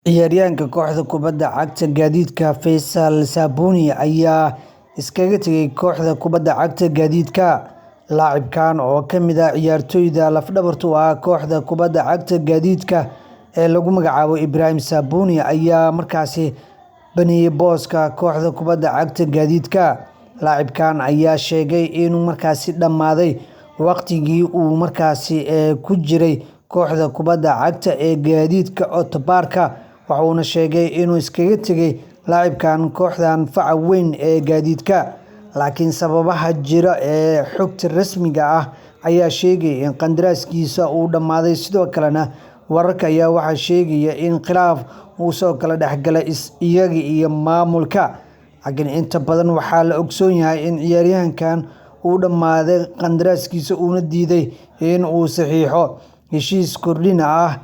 Ciyaaryahanka kooxda kubadda cagta Gaadiidka Faisal Sabuni ayaa iskaga tegay kooxda kubadda cagta Gaadiidka. Laacibkan oo ka mid ah ciyaartoyda laf-dhabarta u ah kooxda kubadda cagta Gaadiidka ee lagu magacaabo Ibrahim Sabuni ayaa markaasi baneeyay booska kooxda kubadda cagta Gaadiidka. Laacibkan ayaa sheegay inuu markaasi dhammaaday waqtigii uu markaasi ku jiray kooxda kubadda cagta ee Gaadiidka Otobarka, wuxuuna sheegay inuu iskaga tegay laacibkan kooxdan faca weyn ee Gaadiidka. Laakiin sababaha jira ee xogta rasmiga ah ayaa sheegaya in qandaraaskiisa uu dhammaaday. Sidoo kalena wararka ayaa waxay sheegayaan in khilaaf uu soo kala dhexgalay iyaga iyo maamulka. Laakiin inta badan waxaa la ogsoon yahay in ciyaaryahankan uu dhammaaday qandaraaskiisa uuna diiday in uu saxiixo heshiis kordhin ah.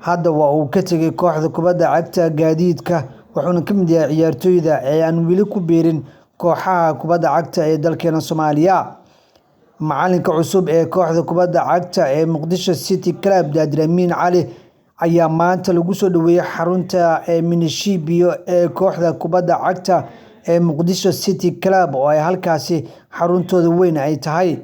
Hadda waa uu ka tegay kooxda kubadda cagta Gaadiidka, wuxuuna ka mid yahay ciyaartoyda aan weli ku biirin kooxaha kubadda cagta ee dalkeena Soomaaliya. Macalinka cusub ee kooxda kubadda cagta ee Muqdisho City Club, Daadir Amiin Cali, ayaa maanta lagu soo dhaweeyay xarunta milishibiyo ee kooxda kubadda cagta ee Muqdisho City Club oo ay halkaasi xaruntooda weyn ay tahay.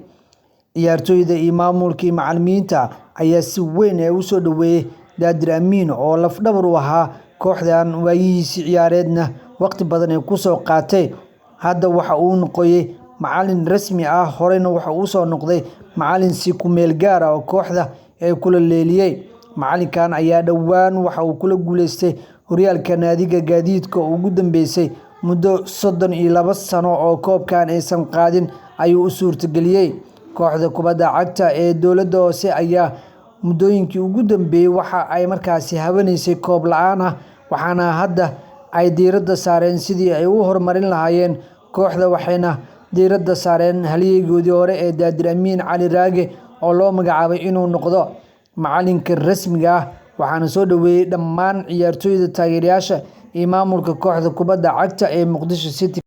Ciyaartoyda iyo maamulka iyo macallimiinta ayaa si weyn u soo dhaweeyay Daadir Amiin oo laf-dhabar u ahaa kooxdan waayihiisii ciyaareedna waqti badan ay ku soo qaatay. Hadda waxa uu noqday macallin rasmi ah, horeyna waxa uu soo noqday macallin si ku meel gaar ah oo kooxda ay kula leeliyay. Macalinkan ayaa dhowaan waxa uu kula guuleystay horyaalka naadiga Gaadiidka ugu dambeysay muddo 32 sano oo koobkan aysan qaadin ayuu u suurtageliyay. Kooxda kubadda cagta ee dowladda hoose ayaa muddooyinkii ugu dambeeyay waxa ay markaasi habanaysay koob la'aan ah, waxaana hadda ay diiradda saareen sidii ay u horumarin lahaayeen kooxda, waxayna diiradda saareen halyeeygoodii hore ee Daadir Amiin Cali Raage oo loo magacaabay inuu noqdo macalinka rasmiga ah. Waxaana soo dhaweeyay dhammaan ciyaartoyda, taageerayaasha iyo maamulka kooxda kubadda cagta ee Muqdisho City.